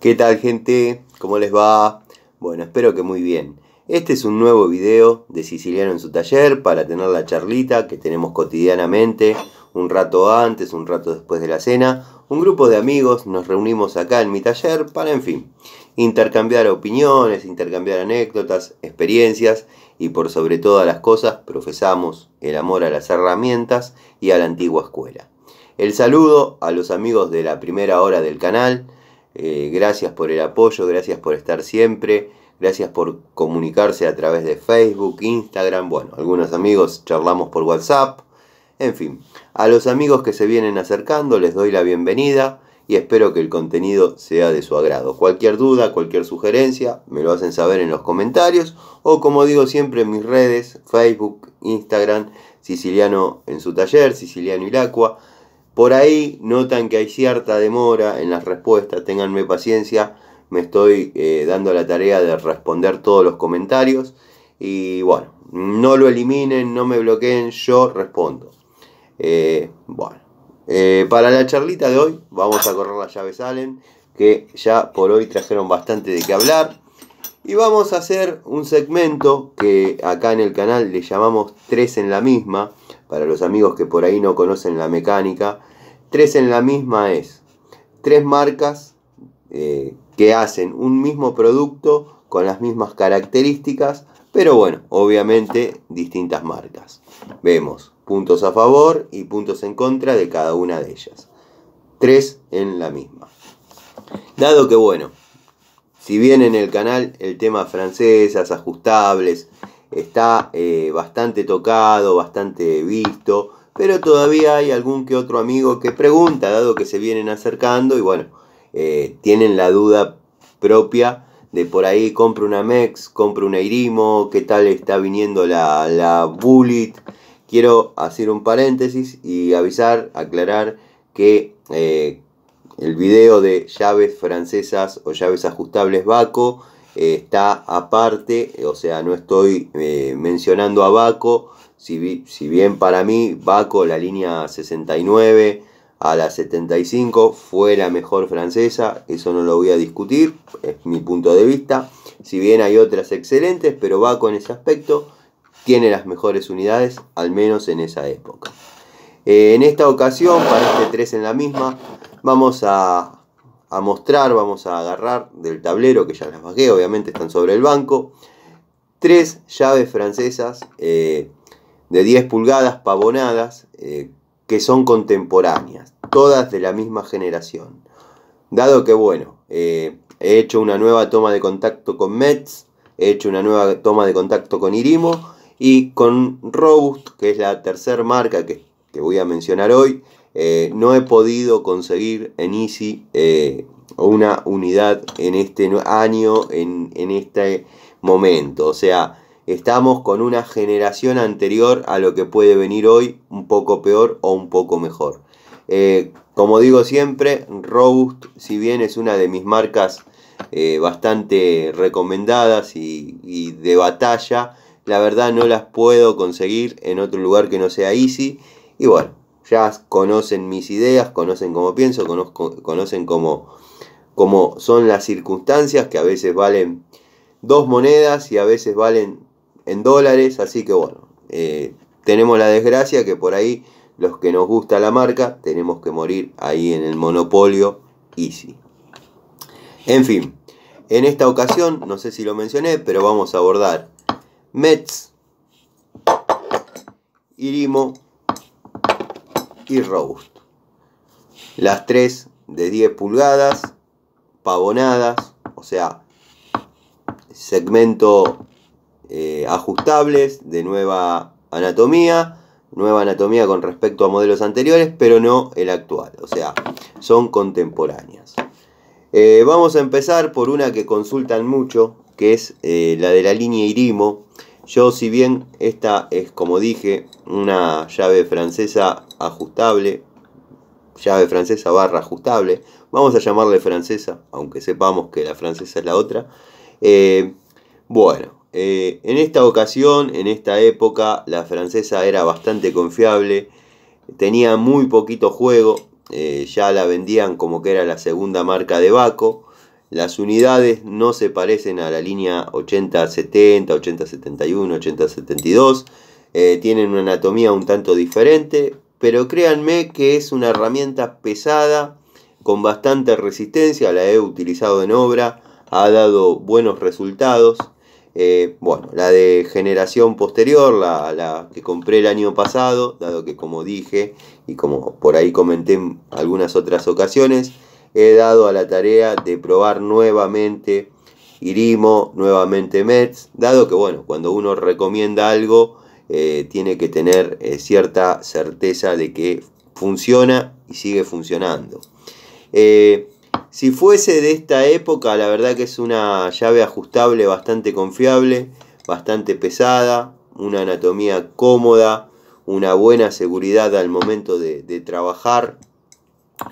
¿Qué tal, gente? ¿Cómo les va? Bueno, espero que muy bien. Este es un nuevo video de Siciliano en su taller para tener la charlita que tenemos cotidianamente, un rato antes, un rato después de la cena. Un grupo de amigos nos reunimos acá en mi taller para, en fin, intercambiar opiniones, intercambiar anécdotas, experiencias y por sobre todas las cosas profesamos el amor a las herramientas y a la antigua escuela. El saludo a los amigos de la primera hora del canal. Gracias por el apoyo, gracias por estar siempre, gracias por comunicarse a través de Facebook, Instagram, bueno, algunos amigos charlamos por WhatsApp, en fin, a los amigos que se vienen acercando les doy la bienvenida y espero que el contenido sea de su agrado. Cualquier duda, cualquier sugerencia, me lo hacen saber en los comentarios o como digo siempre en mis redes, Facebook, Instagram, Siciliano en su taller, Siciliano Ilacqua. Por ahí notan que hay cierta demora en las respuestas, ténganme paciencia, me estoy dando la tarea de responder todos los comentarios y bueno, no lo eliminen, no me bloqueen, yo respondo. Para la charlita de hoy vamos a correr las llaves Allen, que ya por hoy trajeron bastante de qué hablar. Y vamos a hacer un segmento que acá en el canal le llamamos 3 en la misma. Para los amigos que por ahí no conocen la mecánica, 3 en la misma es 3 marcas que hacen un mismo producto con las mismas características, pero bueno, obviamente distintas marcas. Vemos puntos a favor y puntos en contra de cada una de ellas. 3 en la misma. Dado que bueno, si bien en el canal el tema francesas, ajustables, está bastante tocado, bastante visto, pero todavía hay algún que otro amigo que pregunta, dado que se vienen acercando y bueno, tienen la duda propia de por ahí compro una Mex, compro una Irimo, qué tal está viniendo la Bullet. Quiero hacer un paréntesis y avisar, aclarar que el video de llaves francesas o llaves ajustables Baco está aparte, o sea, no estoy mencionando a Baco, si bien para mí Baco, la línea 69 a la 75 fue la mejor francesa, eso no lo voy a discutir, es mi punto de vista, si bien hay otras excelentes, pero Baco en ese aspecto tiene las mejores unidades, al menos en esa época. En esta ocasión, para este 3 en la misma, vamos a mostrar, vamos a agarrar del tablero, que ya las bajé, obviamente están sobre el banco, 3 llaves francesas de 10 pulgadas pavonadas, que son contemporáneas, todas de la misma generación. Dado que bueno, he hecho una nueva toma de contacto con Metz, he hecho una nueva toma de contacto con Irimo y con Robust, que es la tercera marca que voy a mencionar hoy, no he podido conseguir en Easy una unidad en este año, en este momento. O sea, estamos con una generación anterior a lo que puede venir hoy, un poco peor o un poco mejor. Como digo siempre, Robust, si bien es una de mis marcas bastante recomendadas y de batalla, la verdad no las puedo conseguir en otro lugar que no sea Easy. Y bueno, ya conocen mis ideas, conocen cómo pienso, conocen cómo son las circunstancias, que a veces valen 2 monedas y a veces valen en dólares. Así que bueno, tenemos la desgracia que por ahí los que nos gusta la marca tenemos que morir ahí en el monopolio Easy. En fin, en esta ocasión, no sé si lo mencioné, pero vamos a abordar Metz, Irimo y Robust. Las 3 de 10 pulgadas, pavonadas, o sea, segmento ajustables de nueva anatomía con respecto a modelos anteriores, pero no el actual, o sea, son contemporáneas. Vamos a empezar por una que consultan mucho, que es la de la línea Irimo. Yo, si bien esta es, como dije, una llave francesa ajustable, llave francesa barra ajustable, vamos a llamarle francesa, aunque sepamos que la francesa es la otra. En esta ocasión, en esta época, la francesa era bastante confiable, tenía muy poquito juego, ya la vendían como que era la segunda marca de Baco, Las unidades no se parecen a la línea 8070, 8071, 8072. Tienen una anatomía un tanto diferente, pero créanme que es una herramienta pesada, con bastante resistencia. La he utilizado en obra, ha dado buenos resultados. Bueno, la de generación posterior, la que compré el año pasado, dado que, como dije y como por ahí comenté en algunas otras ocasiones, he dado a la tarea de probar nuevamente Irimo, nuevamente Metz, dado que, bueno, cuando uno recomienda algo, tiene que tener cierta certeza de que funciona y sigue funcionando. Si fuese de esta época, la verdad que es una llave ajustable bastante confiable, bastante pesada, una anatomía cómoda, una buena seguridad al momento de trabajar.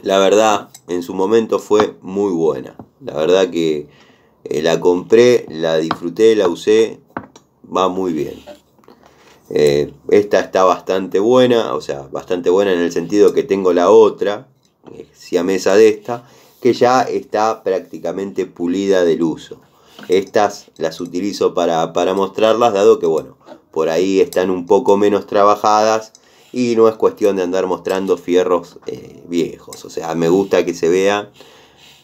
La verdad, en su momento fue muy buena. La verdad que la compré, la disfruté, la usé, va muy bien. Esta está bastante buena, o sea, bastante buena en el sentido que tengo la otra, siamesa de esta, que ya está prácticamente pulida del uso. Estas las utilizo para mostrarlas, dado que, bueno, por ahí están un poco menos trabajadas y no es cuestión de andar mostrando fierros viejos. O sea, me gusta que se vea,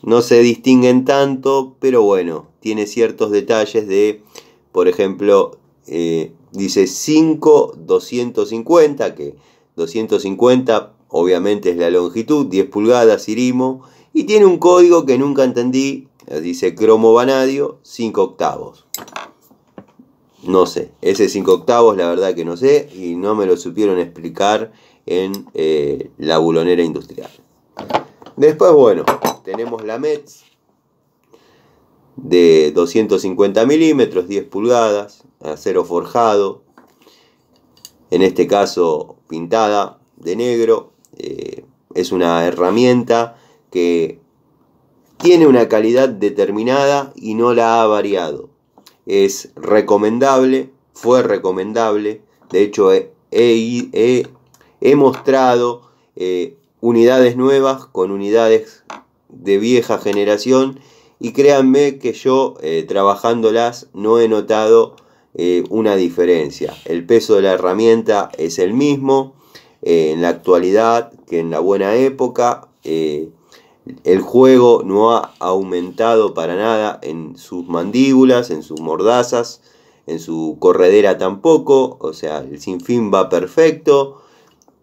no se distinguen tanto, pero bueno, tiene ciertos detalles de, por ejemplo, dice 5-250, que 250 obviamente es la longitud, 10 pulgadas, Irimo, y tiene un código que nunca entendí, dice cromo vanadio, 5 octavos. No sé, ese 5 octavos la verdad que no sé, y no me lo supieron explicar en la bulonera industrial. Después, bueno, tenemos la Metz de 250 milímetros, 10 pulgadas, acero forjado, en este caso pintada de negro. Es una herramienta que tiene una calidad determinada y no la ha variado. Es recomendable, fue recomendable. De hecho, he mostrado unidades nuevas con unidades de vieja generación, y créanme que yo trabajándolas no he notado una diferencia. El peso de la herramienta es el mismo en la actualidad que en la buena época. El juego no ha aumentado para nada en sus mandíbulas, en sus mordazas, en su corredera tampoco. O sea, el sinfín va perfecto.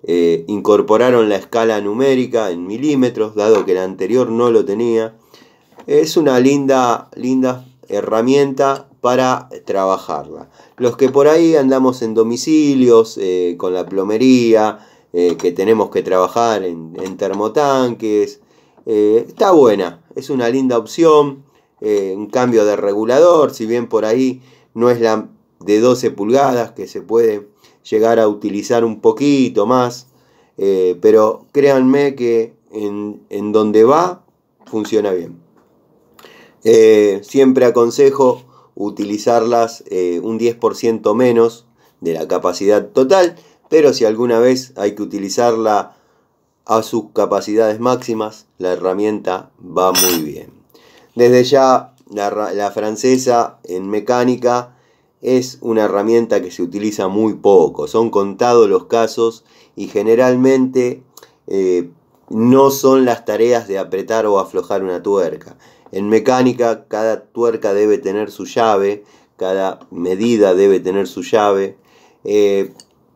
Incorporaron la escala numérica en milímetros, dado que la anterior no lo tenía. Es una linda herramienta para trabajarla. Los que por ahí andamos en domicilios, con la plomería, que tenemos que trabajar en termotanques, está buena, es una linda opción. Un cambio de regulador, si bien por ahí no es la de 12 pulgadas, que se puede llegar a utilizar un poquito más, pero créanme que en donde va funciona bien. Siempre aconsejo utilizarlas un 10% menos de la capacidad total, pero si alguna vez hay que utilizarla a sus capacidades máximas, la herramienta va muy bien. Desde ya, la francesa en mecánica es una herramienta que se utiliza muy poco. Son contados los casos y generalmente no son las tareas de apretar o aflojar una tuerca. En mecánica, cada tuerca debe tener su llave, cada medida debe tener su llave.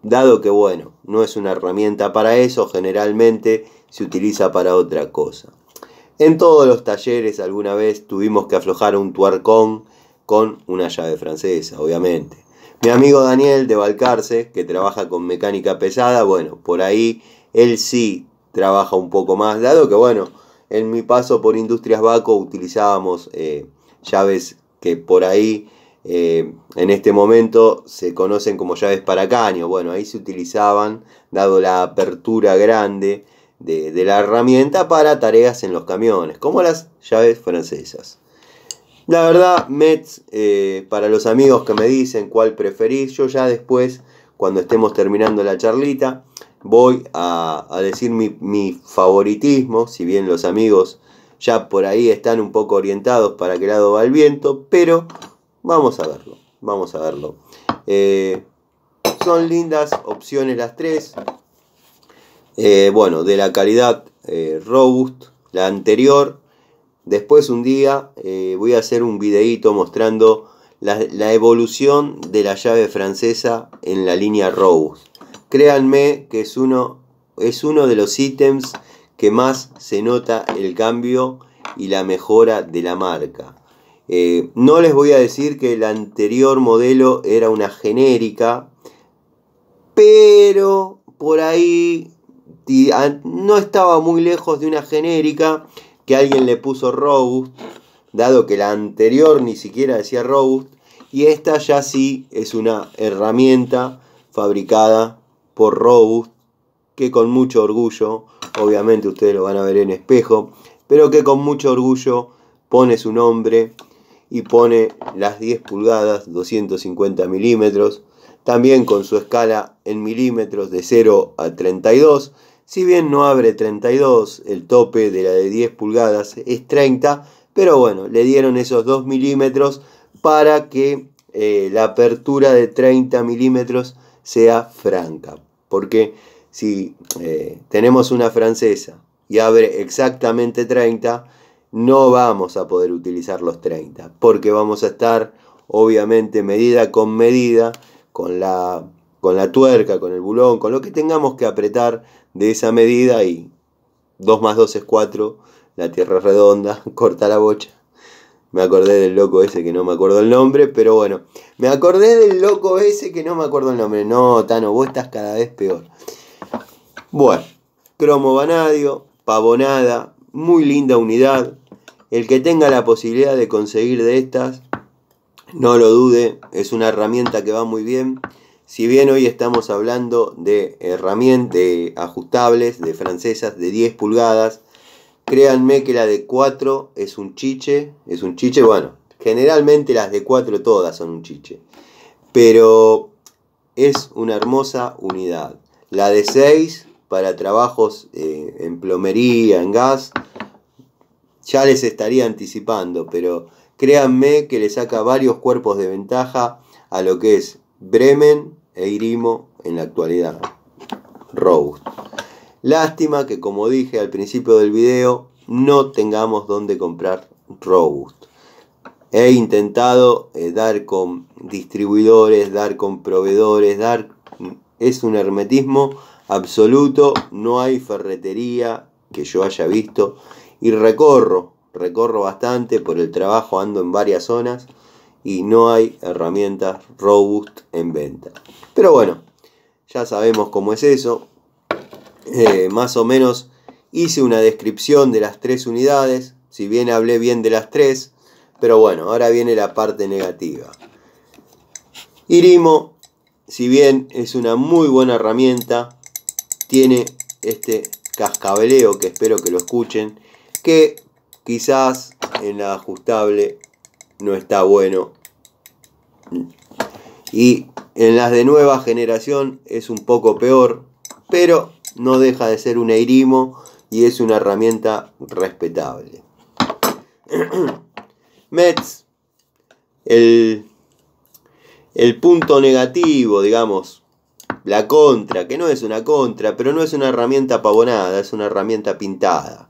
Dado que, bueno, no es una herramienta para eso, generalmente se utiliza para otra cosa. En todos los talleres alguna vez tuvimos que aflojar un tuercón con una llave francesa, obviamente. Mi amigo Daniel de Balcarce, que trabaja con mecánica pesada, bueno, por ahí él sí trabaja un poco más, dado que, bueno, en mi paso por Industrias Baco utilizábamos llaves que por ahí en este momento se conocen como llaves para caño. Bueno, ahí se utilizaban, dado la apertura grande de la herramienta, para tareas en los camiones, como las llaves francesas. La verdad, Metz, para los amigos que me dicen cuál preferís, yo ya después, cuando estemos terminando la charlita, voy a decir mi favoritismo. Si bien los amigos ya por ahí están un poco orientados para qué lado va el viento, pero vamos a verlo, vamos a verlo. Son lindas opciones las tres. Bueno, de la calidad Robust, la anterior. Después un día voy a hacer un videíto mostrando la evolución de la llave francesa en la línea Robust. Créanme que es uno de los ítems que más se nota el cambio y la mejora de la marca. No les voy a decir que el anterior modelo era una genérica, pero por ahí no estaba muy lejos de una genérica que alguien le puso Robust, dado que la anterior ni siquiera decía Robust, y esta ya sí es una herramienta fabricada por Robust, que con mucho orgullo, obviamente ustedes lo van a ver en espejo, pero que con mucho orgullo pone su nombre y pone las 10 pulgadas 250 milímetros, también con su escala en milímetros de 0 a 32, si bien no abre 32, el tope de la de 10 pulgadas es 30, pero bueno, le dieron esos 2 milímetros para que la apertura de 30 milímetros sea franca, porque si tenemos una francesa y abre exactamente 30, no vamos a poder utilizar los 30, porque vamos a estar obviamente medida con medida, con la tuerca, con el bulón, con lo que tengamos que apretar de esa medida, y 2 más 2 es 4, la tierra es redonda, corta la bocha. Me acordé del loco ese que no me acuerdo el nombre, pero bueno, me acordé del loco ese que no me acuerdo el nombre. No, Tano, vos estás cada vez peor. Bueno, cromo vanadio, pavonada, muy linda unidad. El que tenga la posibilidad de conseguir de estas, no lo dude, es una herramienta que va muy bien. Si bien hoy estamos hablando de herramientas ajustables, de francesas de 10 pulgadas, créanme que la de 4 es un chiche, bueno, generalmente las de 4 todas son un chiche, pero es una hermosa unidad. La de 6 para trabajos en plomería, en gas, ya les estaría anticipando, pero créanme que le saca varios cuerpos de ventaja a lo que es Bremen e Irimo en la actualidad. Robust. Lástima que, como dije al principio del video, no tengamos donde comprar Robust. He intentado dar con distribuidores, dar con proveedores, es un hermetismo absoluto, no hay ferretería que yo haya visto, y recorro bastante por el trabajo, ando en varias zonas y no hay herramientas Robust en venta. Pero bueno, ya sabemos cómo es eso. Más o menos hice una descripción de las tres unidades, si bien hablé bien de las tres, pero bueno, ahora viene la parte negativa. Irimo, si bien es una muy buena herramienta, tiene este cascabeleo que espero que lo escuchen, que quizás en la ajustable no está bueno, y en las de nueva generación es un poco peor, pero no deja de ser un Irimo y es una herramienta respetable. Metz, el punto negativo, digamos, la contra, que no es una contra, pero no es una herramienta pavonada, es una herramienta pintada.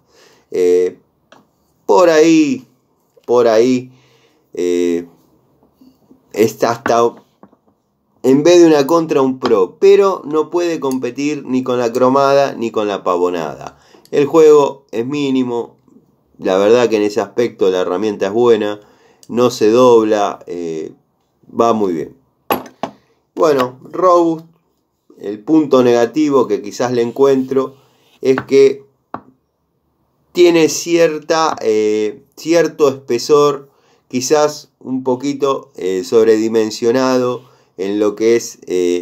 Por ahí está hasta, en vez de una contra, un pro, pero no puede competir ni con la cromada ni con la pavonada. El juego es mínimo, la verdad que en ese aspecto la herramienta es buena, no se dobla, va muy bien. Bueno, Robust, el punto negativo que quizás le encuentro es que tiene cierto espesor, quizás un poquito sobredimensionado en lo que es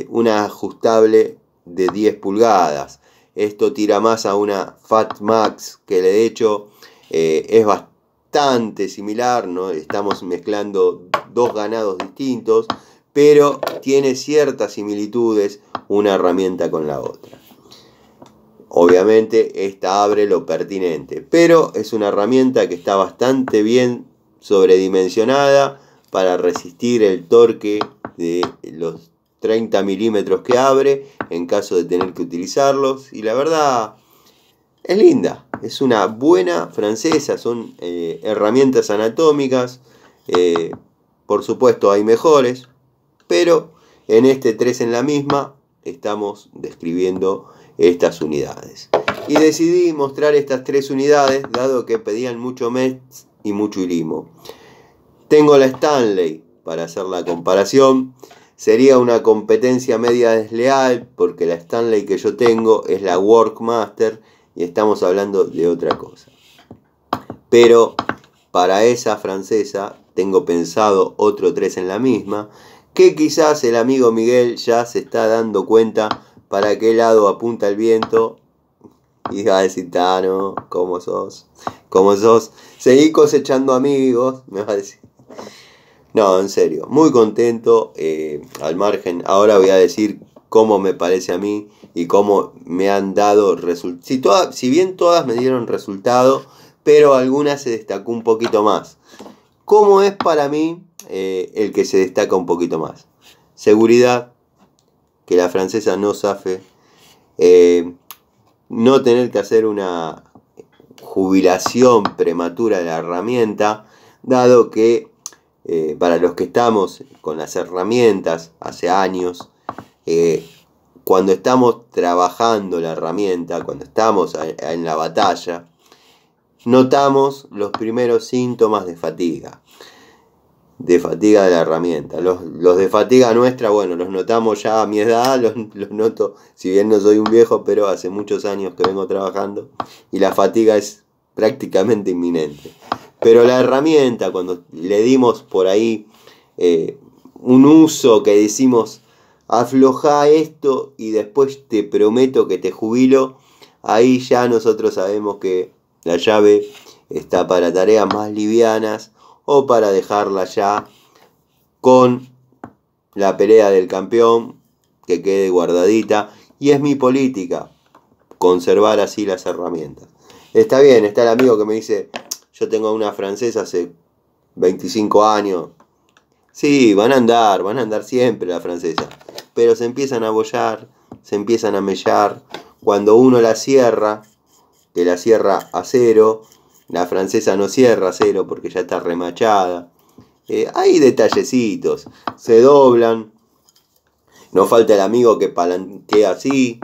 una ajustable de 10 pulgadas. Esto tira más a una Fat Max, que de hecho es bastante similar, ¿no? Estamos mezclando dos ganados distintos, pero tiene ciertas similitudes una herramienta con la otra. Obviamente esta abre lo pertinente, pero es una herramienta que está bastante bien sobredimensionada para resistir el torque de los 30 milímetros que abre en caso de tener que utilizarlos. Y la verdad es linda, es una buena francesa, son herramientas anatómicas. Por supuesto hay mejores, pero en este 3 en la misma estamos describiendo estas unidades. Y decidí mostrar estas 3 unidades dado que pedían mucho Metz y mucho Irimo. Tengo la Stanley para hacer la comparación. Sería una competencia media desleal porque la Stanley que yo tengo es la Workmaster y estamos hablando de otra cosa. Pero para esa francesa tengo pensado otro 3 en la misma, que quizás el amigo Miguel ya se está dando cuenta para qué lado apunta el viento. Y va a decir, Tano, ¿cómo sos? ¿Cómo sos? Seguí cosechando amigos, me va a decir. No, en serio, muy contento. Al margen, ahora voy a decir cómo me parece a mí y cómo me han dado resultados. Si bien todas me dieron resultado, pero algunas se destacó un poquito más. ¿Cómo es para mí el que se destaca un poquito más? Seguridad, que la francesa no zafe, no tener que hacer una jubilación prematura de la herramienta, dado que para los que estamos con las herramientas hace años, cuando estamos trabajando la herramienta, cuando estamos en la batalla, notamos los primeros síntomas de fatiga de la herramienta. Los de fatiga nuestra, bueno, los notamos ya a mi edad, los noto, si bien no soy un viejo, pero hace muchos años que vengo trabajando y la fatiga es prácticamente inminente. Pero la herramienta, cuando le dimos por ahí un uso que decimos, aflojá esto y después te prometo que te jubilo, ahí ya nosotros sabemos que la llave está para tareas más livianas o para dejarla ya con la pelea del campeón, que quede guardadita. Y es mi política, conservar así las herramientas. Está bien, está el amigo que me dice, yo tengo una francesa hace 25 años. Sí, van a andar siempre la francesa. Pero se empiezan a bollar, se empiezan a mellar. Cuando uno la cierra, que la cierra a cero, la francesa no cierra a cero porque ya está remachada. Hay detallecitos, se doblan. No falta el amigo que palanquea así.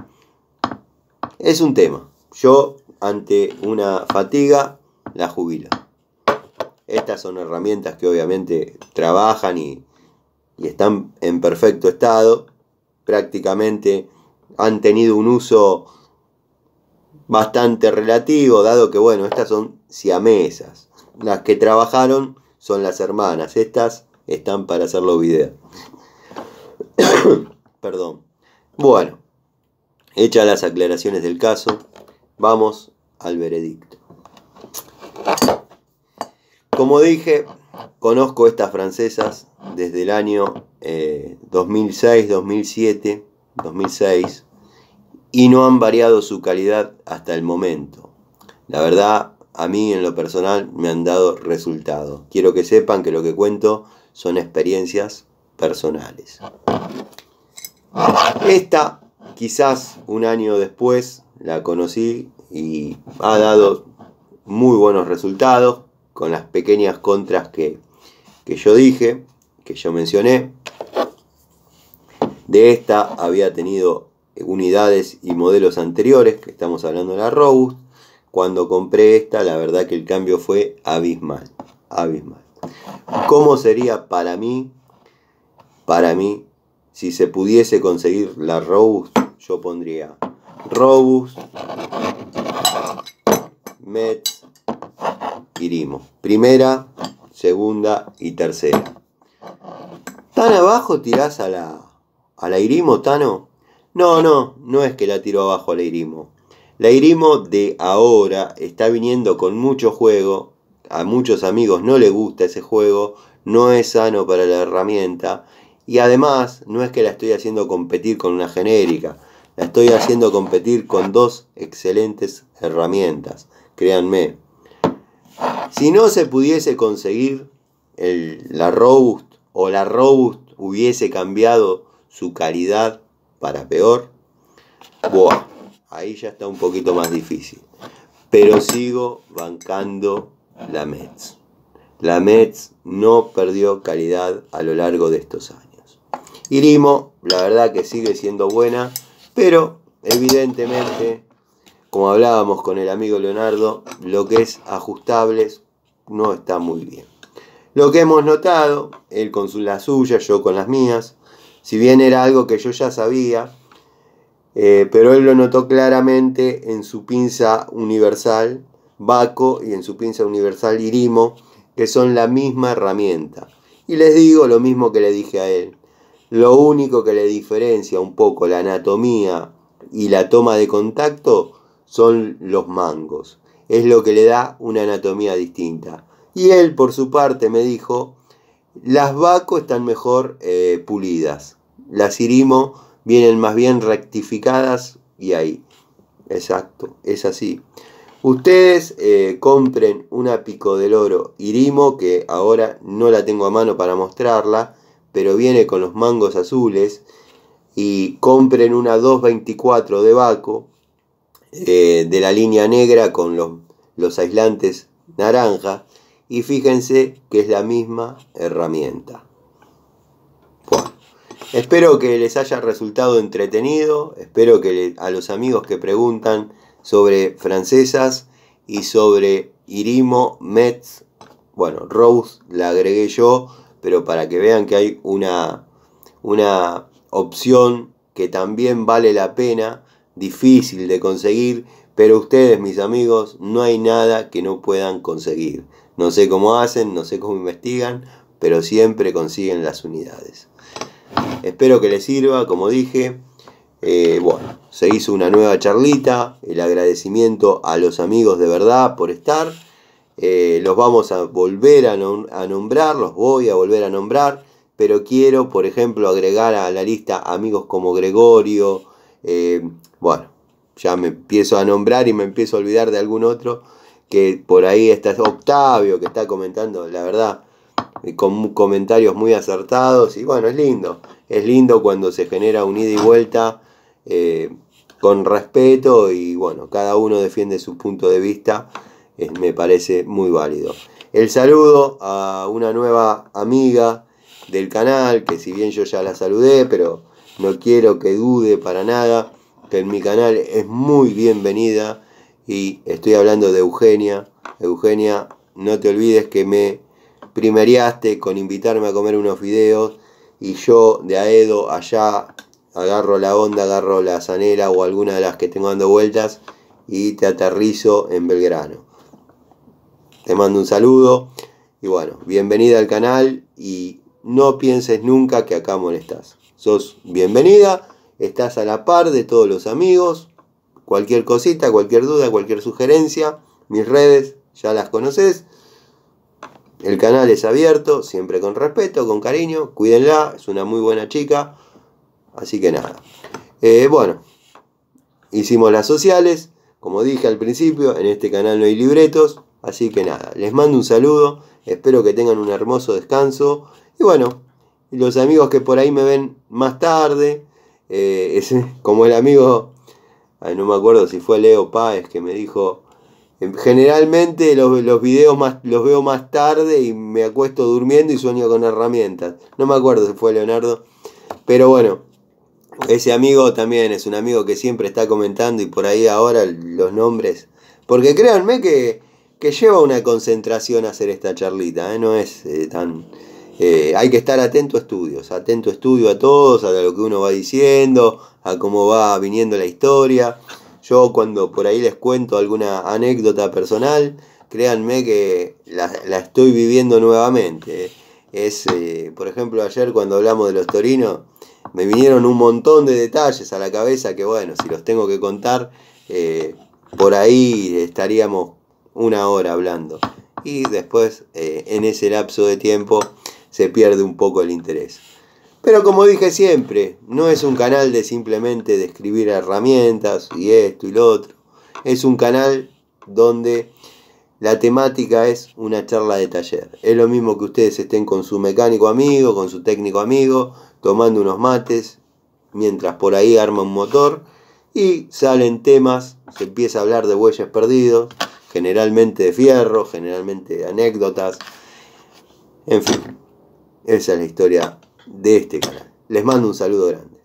Es un tema. Yo, ante una fatiga, la jubilo. Estas son herramientas que obviamente trabajan y están en perfecto estado. Prácticamente han tenido un uso bastante relativo, dado que, bueno, estas son siamesas. Las que trabajaron son las hermanas. Estas están para hacer los videos. Perdón. Bueno, hechas las aclaraciones del caso, vamos al veredicto. Como dije, conozco estas francesas desde el año 2006, 2007, 2006 y no han variado su calidad hasta el momento. La verdad, a mí en lo personal me han dado resultados. Quiero que sepan que lo que cuento son experiencias personales. Esta, quizás un año después, la conocí y ha dado muy buenos resultados con las pequeñas contras que yo dije, que yo mencioné. De esta había tenido unidades y modelos anteriores, que estamos hablando de la Robust. Cuando compré esta, la verdad que el cambio fue abismal, abismal. ¿Cómo sería para mí, si se pudiese conseguir la Robust? Yo pondría Robust, Metz, Irimo. Primera, segunda y tercera. ¿Tan abajo tirás a la Irimo, Tano? No es que la tiro abajo a la Irimo. La Irimo de ahora está viniendo con mucho juego. A muchos amigos no les gusta ese juego. No es sano para la herramienta. Y además, no es que la estoy haciendo competir con una genérica. La estoy haciendo competir con dos excelentes herramientas, créanme. Si no se pudiese conseguir la Robust, o la Robust hubiese cambiado su calidad para peor, buah, ahí ya está un poquito más difícil. Pero sigo bancando la Metz. La Metz no perdió calidad a lo largo de estos años. Irimo, la verdad que sigue siendo buena, pero evidentemente, como hablábamos con el amigo Leonardo, lo que es ajustables no está muy bien. Lo que hemos notado, él con las suyas, yo con las mías, si bien era algo que yo ya sabía, pero él lo notó claramente en su pinza universal Baco y en su pinza universal Irimo, que son la misma herramienta. Y les digo lo mismo que le dije a él. Lo único que le diferencia un poco la anatomía y la toma de contacto son los mangos. Es lo que le da una anatomía distinta. Y él, por su parte, me dijo, las Baco están mejor pulidas. Las Irimo vienen más bien rectificadas y ahí. Exacto, es así. Ustedes compren una Pico del Oro Irimo, que ahora no la tengo a mano para mostrarla, pero viene con los mangos azules, y compren una 224 de Baco, de la línea negra con los aislantes naranja, y fíjense que es la misma herramienta. Bueno, espero que les haya resultado entretenido, espero que a los amigos que preguntan sobre francesas y sobre Irimo, Metz, bueno, Rose la agregué yo, pero para que vean que hay una opción que también vale la pena, difícil de conseguir, pero ustedes, mis amigos, no hay nada que no puedan conseguir. No sé cómo hacen, no sé cómo investigan, pero siempre consiguen las unidades. Espero que les sirva, como dije. Bueno, se hizo una nueva charlita, el agradecimiento a los amigos de verdad por estar. Los vamos a volver a nombrar, los voy a volver a nombrar, pero quiero, por ejemplo, agregar a la lista amigos como Gregorio. Bueno, ya me empiezo a nombrar y me empiezo a olvidar de algún otro, que por ahí está Octavio, que está comentando, la verdad, con comentarios muy acertados. Y bueno, es lindo cuando se genera un ida y vuelta con respeto, y bueno, cada uno defiende su punto de vista. Me parece muy válido. El saludo a una nueva amiga del canal, que si bien yo ya la saludé, pero no quiero que dude para nada que en mi canal es muy bienvenida, y estoy hablando de Eugenia. Eugenia, no te olvides que me primereaste con invitarme a comer unos videos, y yo de Aedo allá agarro la onda, agarro la Zanela o alguna de las que tengo dando vueltas y te aterrizo en Belgrano. Te mando un saludo y bueno, bienvenida al canal, y no pienses nunca que acá molestás. Sos bienvenida, estás a la par de todos los amigos. Cualquier cosita, cualquier duda, cualquier sugerencia, mis redes ya las conoces. El canal es abierto, siempre con respeto, con cariño. Cuídenla, es una muy buena chica. Así que nada. Bueno, hicimos las sociales. Como dije al principio, en este canal no hay libretos. Así que nada, les mando un saludo. Espero que tengan un hermoso descanso. Y bueno, los amigos que por ahí me ven más tarde, como el amigo, no me acuerdo si fue Leo Páez, que me dijo, generalmente los videos los veo más tarde y me acuesto durmiendo y sueño con herramientas. No me acuerdo si fue Leonardo, pero bueno, ese amigo también es un amigo que siempre está comentando, y por ahí ahora los nombres, porque créanme que lleva una concentración hacer esta charlita, no es tan... hay que estar atento estudio a todos, a lo que uno va diciendo, a cómo va viniendo la historia. Yo cuando por ahí les cuento alguna anécdota personal, créanme que la estoy viviendo nuevamente. Por ejemplo, ayer cuando hablamos de los torinos, me vinieron un montón de detalles a la cabeza que bueno, si los tengo que contar, por ahí estaríamos una hora hablando. Y después, en ese lapso de tiempo, se pierde un poco el interés. Pero como dije siempre, no es un canal de simplemente describir herramientas y esto y lo otro. Es un canal donde la temática es una charla de taller. Es lo mismo que ustedes estén con su mecánico amigo, con su técnico amigo, tomando unos mates, mientras por ahí arma un motor y salen temas, se empieza a hablar de bueyes perdidos, generalmente de fierro, generalmente de anécdotas. En fin, esa es la historia de este canal. Les mando un saludo grande.